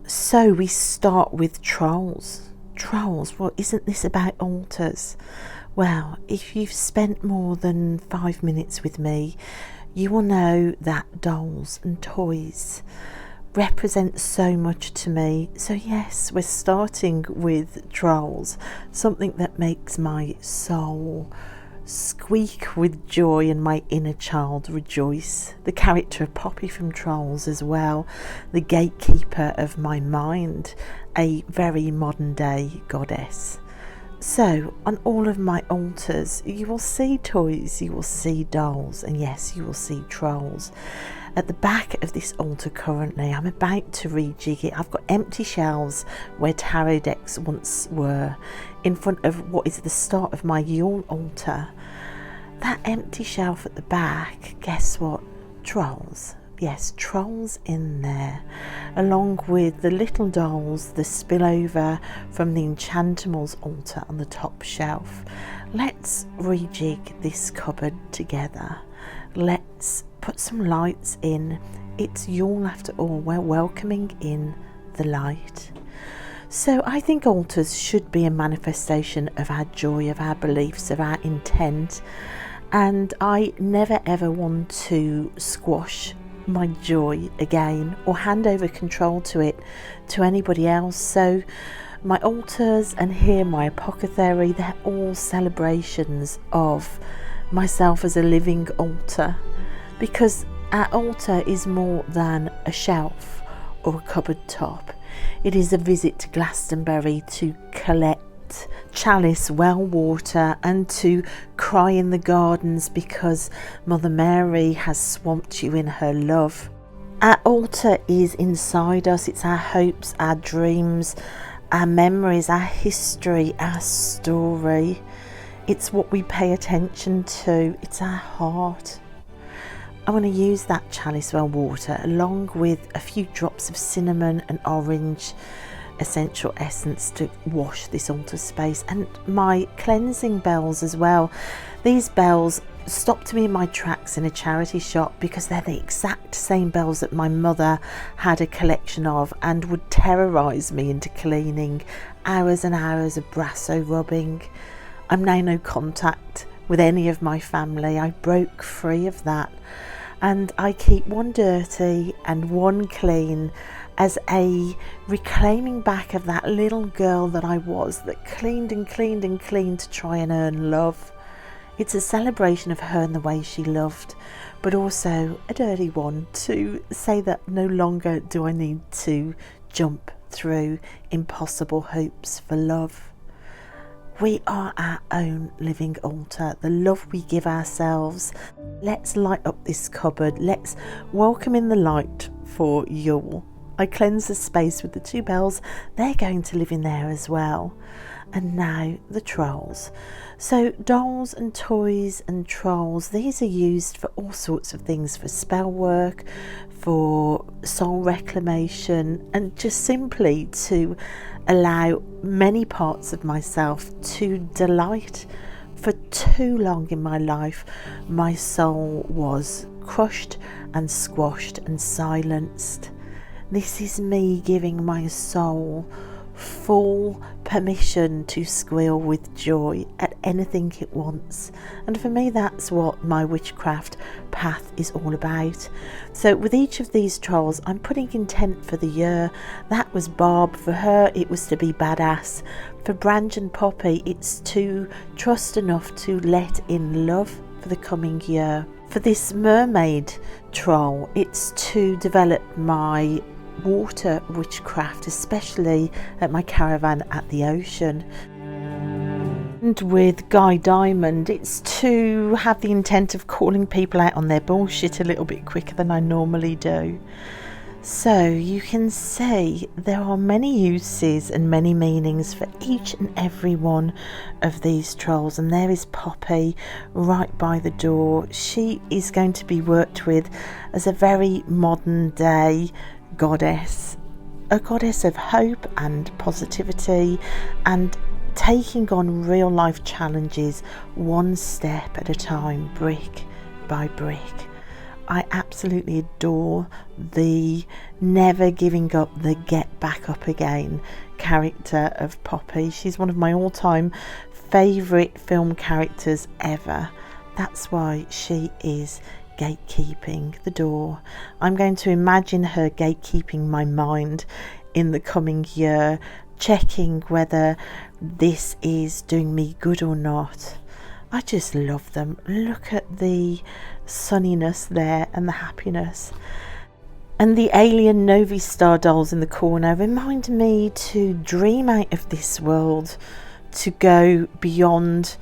So we start with trolls. Trolls, well, isn't this about altars? Well, if you've spent more than 5 minutes with me, you will know that dolls and toys represent so much to me. So yes, we're starting with trolls, something that makes my soul squeak with joy and my inner child rejoice. The character of Poppy from Trolls as well, the gatekeeper of my mind, a very modern day goddess. So on all of my altars you will see toys, you will see dolls, and yes, you will see trolls. At the back of this altar currently, I'm about to rejig it. I've got empty shelves where tarot decks once were in front of what is the start of my Yule altar. That empty shelf at the back, guess what? Trolls. Yes, trolls in there, along with the little dolls, the spillover from the Enchantimals altar on the top shelf. Let's rejig this cupboard together. Let's put some lights in. It's Yule after all. We're welcoming in the light. So I think altars should be a manifestation of our joy, of our beliefs, of our intent. And I never ever want to squash my joy again or hand over control to it to anybody else. So my altars and here my apothecary, they're all celebrations of myself as a living altar, because our altar is more than a shelf or a cupboard top. It is a visit to Glastonbury to collect chalice, well water, and to cry in the gardens because Mother Mary has swamped you in her love. Our altar is inside us. It's our hopes, our dreams, our memories, our history, our story. It's what we pay attention to. It's our heart. I want to use that chalice well water along with a few drops of cinnamon and orange essential essence to wash this altar space, and my cleansing bells as well. These bells stopped me in my tracks in a charity shop because they're the exact same bells that my mother had a collection of and would terrorise me into cleaning. Hours and hours of brasso rubbing. I'm now no contact with any of my family. I broke free of that, and I keep one dirty and one clean as a reclaiming back of that little girl that I was, that cleaned and cleaned and cleaned to try and earn love. It's a celebration of her and the way she loved, but also a dirty one to say that no longer do I need to jump through impossible hopes for love. We are our own living altar, the love we give ourselves. Let's light up this cupboard. Let's welcome in the light for Yule. I cleanse the space with the two bells. They're going to live in there as well. And now the trolls. So dolls and toys and trolls, these are used for all sorts of things, for spell work, for soul reclamation, and just simply to allow many parts of myself to delight. For too long in my life, my soul was crushed and squashed and silenced. This is me giving my soul full permission to squeal with joy at anything it wants. And for me, that's what my witchcraft path is all about. So with each of these trolls, I'm putting intent for the year. That was Barb. For her, it was to be badass. For Branch and Poppy, it's to trust enough to let in love for the coming year. For this mermaid troll, it's to develop my water witchcraft, especially at my caravan at the ocean. And with Guy Diamond, it's to have the intent of calling people out on their bullshit a little bit quicker than I normally do. So you can see there are many uses and many meanings for each and every one of these trolls. And there is Poppy right by the door. She is going to be worked with as a very modern day goddess, a goddess of hope and positivity and taking on real life challenges one step at a time, brick by brick. I absolutely adore the never giving up, the get back up again character of Poppy. She's one of my all-time favourite film characters ever. That's why she is gatekeeping the door. I'm going to imagine her gatekeeping my mind in the coming year, checking whether this is doing me good or not. I just love them. Look at the sunniness there and the happiness. And the alien Novi Star dolls in the corner remind me to dream out of this world, to go beyond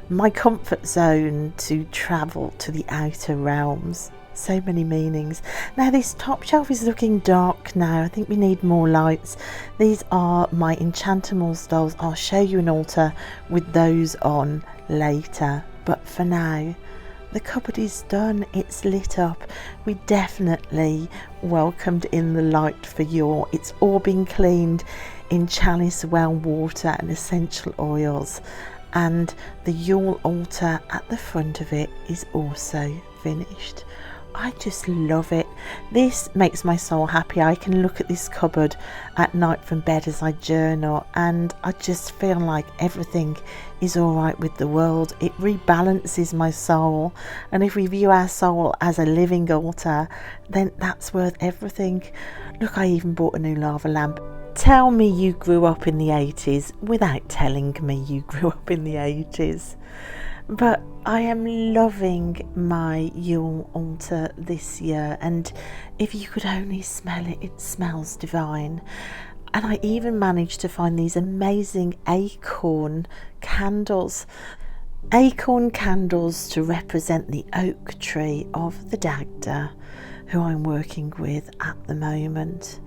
my comfort zone, to travel to the outer realms. So many meanings. Now this top shelf is looking dark now. I think we need more lights. These are my Enchantimals dolls. I'll show you an altar with those on later, but for now the cupboard is done. It's lit up. We definitely welcomed in the light for Yule. It's all been cleaned in chalice, well water and essential oils, and the Yule altar at the front of it is also finished. I just love it. This makes my soul happy. I can look at this cupboard at night from bed as I journal, and I just feel like everything is all right with the world. It rebalances my soul, and if we view our soul as a living altar, then that's worth everything. Look, I even bought a new lava lamp. Tell me you grew up in the 80s without telling me you grew up in the 80s. But I am loving my Yule altar this year, and if you could only smell it, it smells divine. And I even managed to find these amazing acorn candles. Acorn candles to represent the oak tree of the Dagda, who I'm working with at the moment.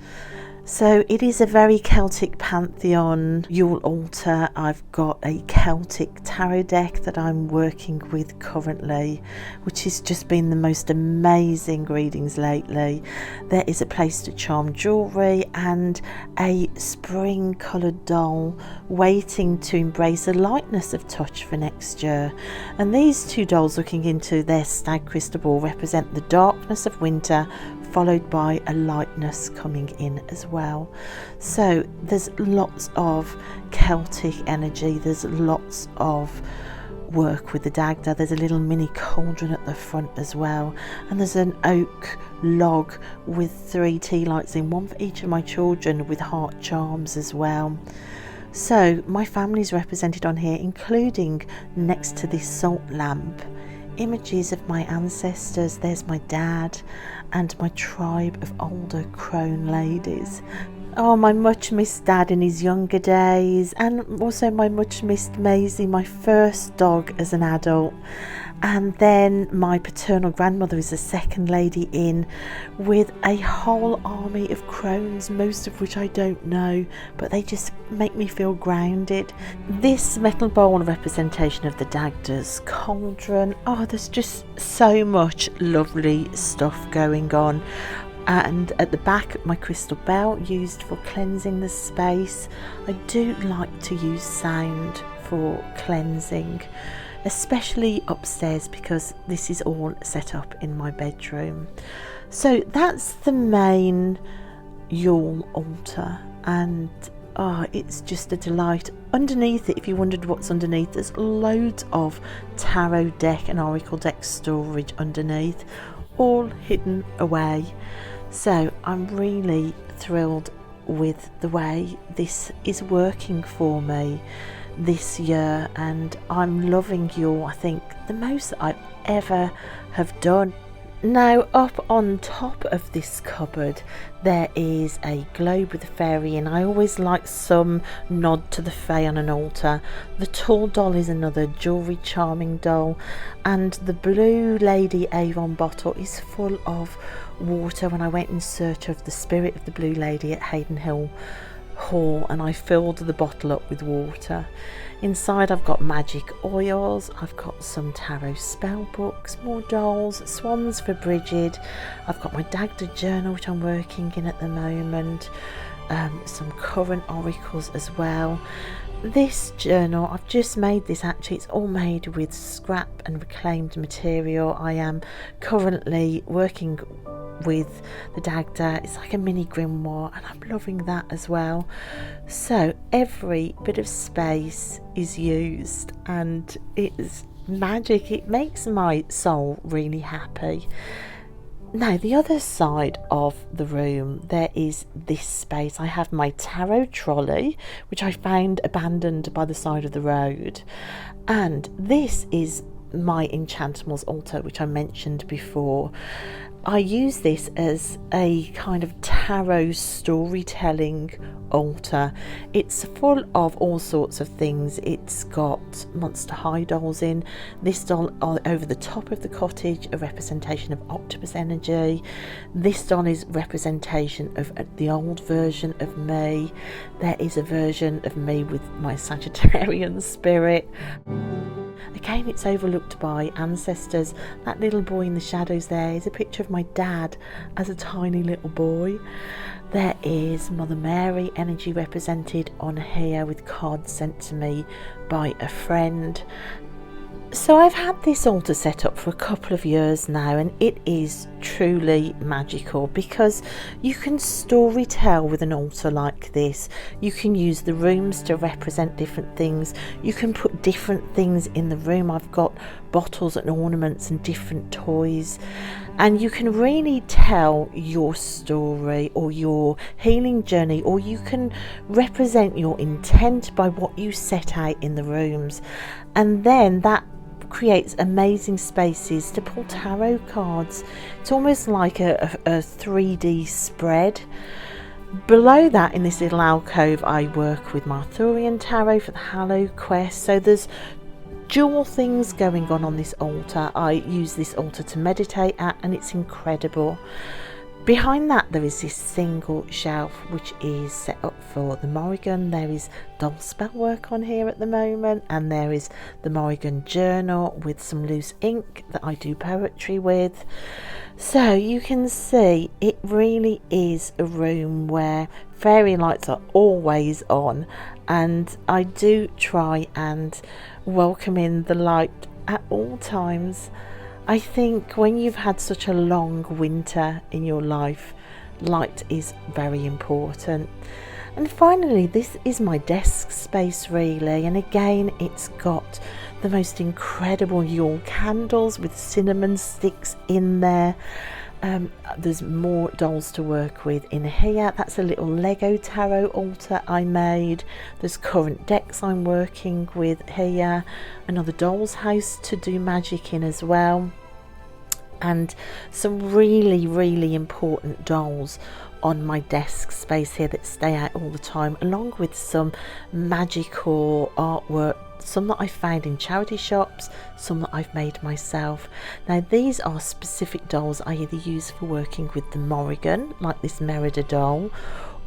So it is a very Celtic pantheon Yule altar. I've got a Celtic tarot deck that I'm working with currently, which has just been the most amazing readings lately. There is a place to charm jewellery and a spring coloured doll waiting to embrace a lightness of touch for next year. And these two dolls looking into their stag crystal ball represent the darkness of winter, followed by a lightness coming in as well. So there's lots of Celtic energy, there's lots of work with the Dagda. There's a little mini cauldron at the front as well, and there's an oak log with 3 tea lights in, one for each of my children, with heart charms as well. So my family's represented on here, including next to this salt lamp, images of my ancestors. There's my dad and my tribe of older crone ladies. Oh, my much missed dad in his younger days, and also my much missed Maisie, my first dog as an adult. And then my paternal grandmother is a second lady in, with a whole army of crones, most of which I don't know, but they just make me feel grounded. This metal bowl representation of the Dagda's cauldron. Oh, there's just so much lovely stuff going on. And at the back, my crystal bell used for cleansing the space. I do like to use sound for cleansing, especially upstairs, because this is all set up in my bedroom. So that's the main Yule altar, and it's just a delight. Underneath it, if you wondered what's underneath, there's loads of tarot deck and oracle deck storage underneath, all hidden away. So I'm really thrilled with the way this is working for me this year, and I'm loving Yule, I think the most that I've ever have done. Now, up on top of this cupboard there is a globe with a fairy in. I always like some nod to the fae on an altar. The tall doll is another jewellery charming doll, and the blue lady Avon bottle is full of water when I went in search of the spirit of the blue lady at Hayden Hill haul and I filled the bottle up with water. Inside I've got magic oils, I've got some tarot spell books, more dolls, swans for Bridget, I've got my Dagda journal which I'm working in at the moment, some current oracles as well. This journal, I've just made this actually, it's all made with scrap and reclaimed material. I am currently working with the Dagda, it's like a mini grimoire and I'm loving that as well. So every bit of space is used and it's magic, it makes my soul really happy. Now the other side of the room, there is this space. I have my tarot trolley, which I found abandoned by the side of the road. And this is my Enchantimals altar, which I mentioned before. I use this as a kind of tarot storytelling altar. It's full of all sorts of things. It's got Monster High dolls in. This doll over the top of the cottage, a representation of octopus energy. This doll is representation of the old version of me. There is a version of me with my Sagittarian spirit. Again, it's overlooked by ancestors. That little boy in the shadows there is a picture of my dad as a tiny little boy. There is Mother Mary energy represented on here with cards sent to me by a friend. So I've had this altar set up for a couple of years now and it is truly magical because you can story tell with an altar like this. You can use the rooms to represent different things. You can put different things in the room. I've got bottles and ornaments and different toys. And you can really tell your story or your healing journey, or you can represent your intent by what you set out in the rooms. And then that creates amazing spaces to pull tarot cards. It's almost like a 3D spread. Below that, in this little alcove, I work with my Arthurian tarot for the Hallow quest. So there's dual things going on this altar. I use this altar to meditate at and it's incredible. Behind that there is this single shelf which is set up for the Morrigan. There is doll spell work on here at the moment, and there is the Morrigan journal with some loose ink that I do poetry with. So you can see it really is a room where fairy lights are always on, and I do try and welcome in the light at all times. I think when you've had such a long winter in your life, light is very important. And finally, this is my desk space really, and again it's got the most incredible Yule candles with cinnamon sticks in there. There's more dolls to work with in here. That's a little Lego tarot altar I made. There's current decks I'm working with here. Another doll's house to do magic in as well. And some really, really important dolls on my desk space here that stay out all the time, along with some magical artwork, some that I found in charity shops, some that I've made myself. Now these are specific dolls I either use for working with the Morrigan, like this Merida doll,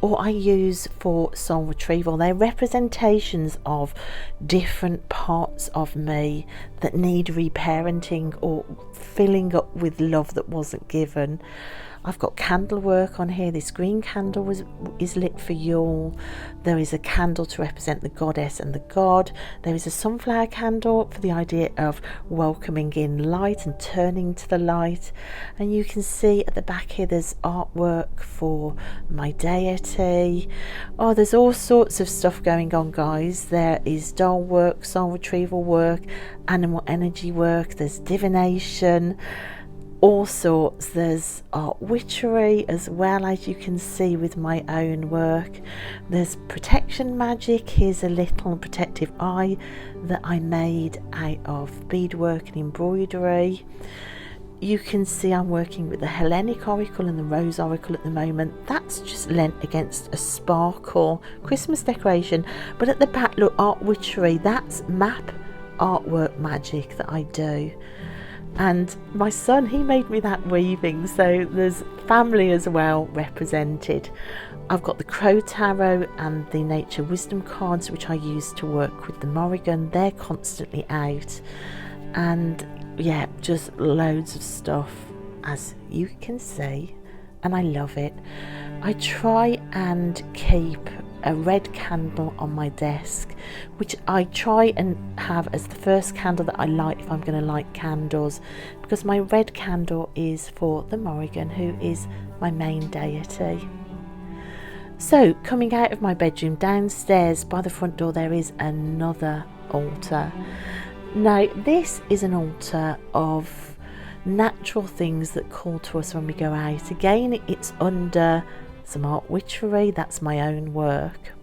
or I use for soul retrieval. They're representations of different parts of me that need reparenting or filling up with love that wasn't given. I've got candle work on here. This green candle is lit for Yule. There is a candle to represent the goddess and the god. There is a sunflower candle for the idea of welcoming in light and turning to the light. And you can see at the back here there's artwork for my deity. Oh, there's all sorts of stuff going on, guys. There is doll work, soul retrieval work, animal energy work, there's divination, all sorts. There's art witchery as well, as you can see with my own work. There's protection magic. Here's a little protective eye that I made out of beadwork and embroidery. You can see I'm working with the Hellenic Oracle and the Rose Oracle at the moment. That's just lent against a sparkle Christmas decoration. But at the back, look, art witchery. That's map artwork magic that I do. And my son, he made me that weaving, so there's family as well represented. I've got the Crow Tarot and the Nature Wisdom cards, which I use to work with the Morrigan. They're constantly out. And yeah, just loads of stuff, as you can see, and I love it. I try and keep a red candle on my desk, which I try and have as the first candle that I light if I'm going to light candles, because my red candle is for the Morrigan, who is my main deity. So coming out of my bedroom, downstairs by the front door, there is another altar. Now this is an altar of natural things that call to us when we go out. Again, it's under some art witchery, that's my own work.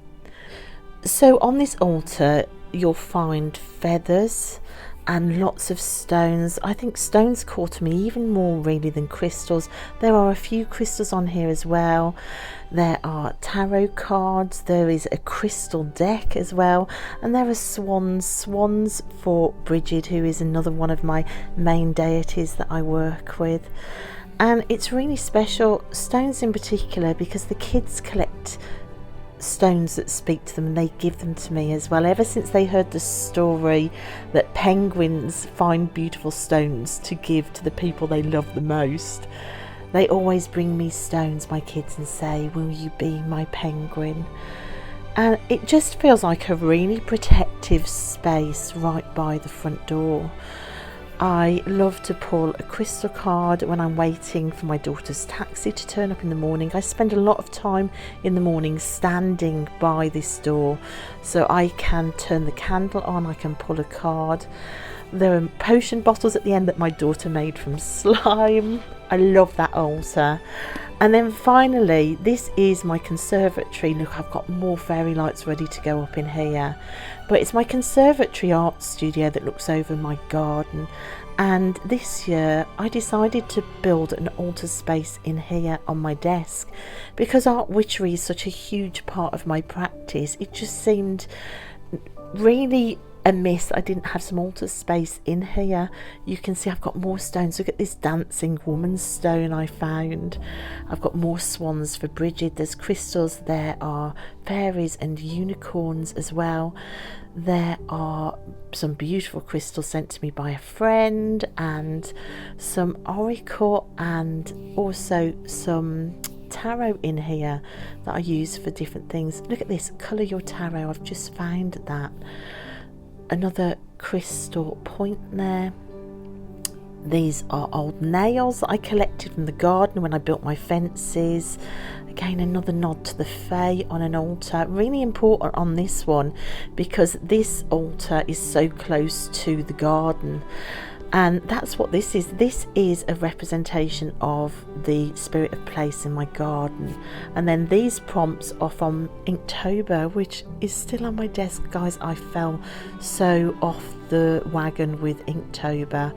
So on this altar you'll find feathers and lots of stones. I think stones call to me even more really than crystals. There are a few crystals on here as well. There are tarot cards, there is a crystal deck as well, and there are swans for Bridget, who is another one of my main deities that I work with. And it's really special, stones in particular, because the kids collect stones that speak to them and they give them to me as well. Ever since they heard the story that penguins find beautiful stones to give to the people they love the most, they always bring me stones, my kids, and say, will you be my penguin? And it just feels like a really protective space right by the front door. I love to pull a crystal card when I'm waiting for my daughter's taxi to turn up in the morning. I spend a lot of time in the morning standing by this door so I can turn the candle on, I can pull a card. There are potion bottles at the end that my daughter made from slime. I love that altar. And then finally, this is my conservatory. Look, I've got more fairy lights ready to go up in here. But it's my conservatory art studio that looks over my garden. And this year I decided to build an altar space in here on my desk. Because art witchery is such a huge part of my practice, it just seemed really amiss I didn't have some altar space in here. You can see I've got more stones. Look at this dancing woman stone I found. I've got more swans for Bridget. There's crystals. There are fairies and unicorns as well. There are some beautiful crystals sent to me by a friend, and some oracle, and also some tarot in here that I use for different things. Look at this, colour your tarot. I've just found that. Another crystal point there. These are old nails that I collected from the garden when I built my fences. Again, another nod to the Fae on an altar. Really important on this one because this altar is so close to the garden. And that's what this is. This is a representation of the spirit of place in my garden. And then these prompts are from Inktober, which is still on my desk. Guys, I fell so off the wagon with Inktober.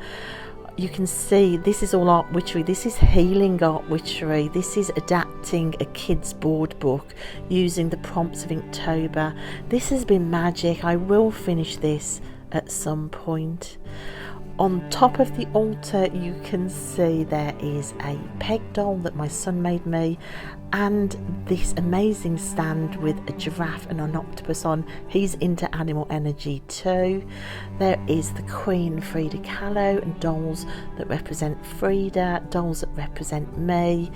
You can see this is all art witchery. This is healing art witchery. This is adapting a kid's board book using the prompts of Inktober. This has been magic. I will finish this at some point. On top of the altar you can see there is a peg doll that my son made me, and this amazing stand with a giraffe and an octopus on. He's into animal energy too. There is the Queen Frida Kahlo and dolls that represent Frida, dolls that represent me.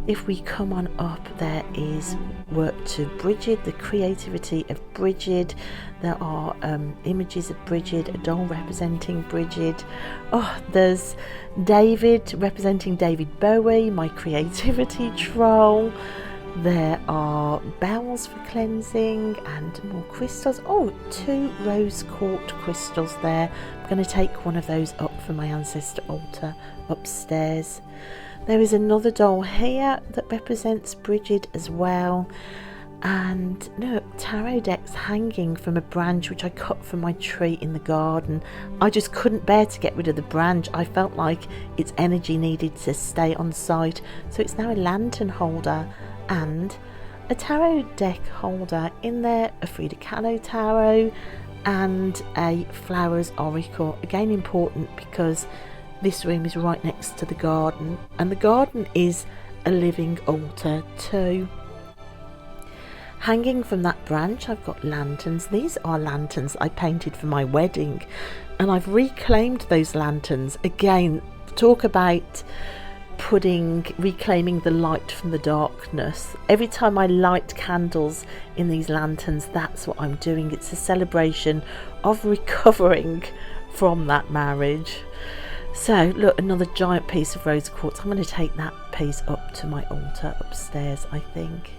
If we come on up, there is work to Bridget, the creativity of Bridget. There are images of Bridget, a doll representing Bridget. Oh, there's David representing David Bowie, my creativity troll. There are bells for cleansing and more crystals. Oh, 2 rose quartz crystals there. I'm going to take one of those up for my ancestor altar upstairs. There is another doll here that represents Bridget as well. And look, tarot decks hanging from a branch which I cut from my tree in the garden. I just couldn't bear to get rid of the branch. I felt like its energy needed to stay on site, so it's now a lantern holder and a tarot deck holder. In there, a Frida Kahlo tarot and a flowers oracle. Again important because this room is right next to the garden, and the garden is a living altar too. Hanging from that branch, I've got lanterns. These are lanterns I painted for my wedding, and I've reclaimed those lanterns. Again, talk about reclaiming the light from the darkness. Every time I light candles in these lanterns, that's what I'm doing. It's a celebration of recovering from that marriage. So look, another giant piece of rose quartz. I'm going to take that piece up to my altar upstairs, I think.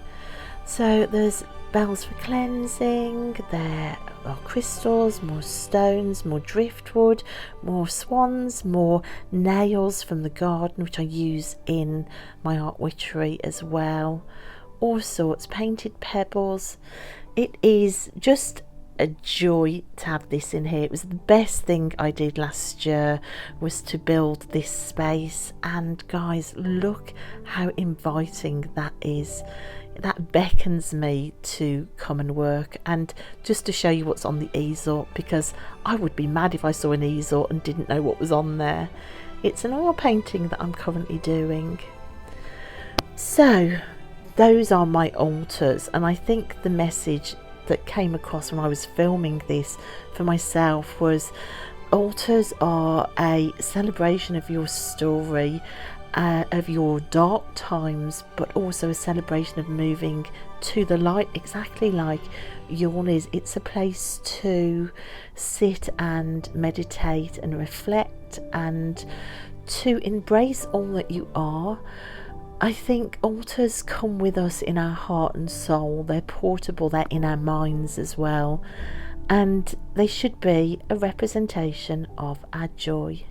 So there's bells for cleansing, there are crystals, more stones, more driftwood, more swans, more nails from the garden, which I use in my art witchery as well. All sorts, painted pebbles. It is just a joy to have this in here. It was the best thing I did last year, was to build this space, and guys, look how inviting that is. That beckons me to come and work. And just to show you what's on the easel, because I would be mad if I saw an easel and didn't know what was on there. It's an oil painting that I'm currently doing. So those are my altars, and I think the message that came across when I was filming this for myself was, altars are a celebration of your story, of your dark times, but also a celebration of moving to the light, exactly like Yule is. It's a place to sit and meditate and reflect and to embrace all that you are. I think altars come with us in our heart and soul. They're portable, they're in our minds as well, and they should be a representation of our joy.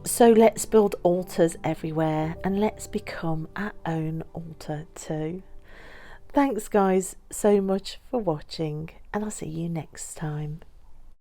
So let's build altars everywhere, and let's become our own altar too. Thanks guys so much for watching, and I'll see you next time.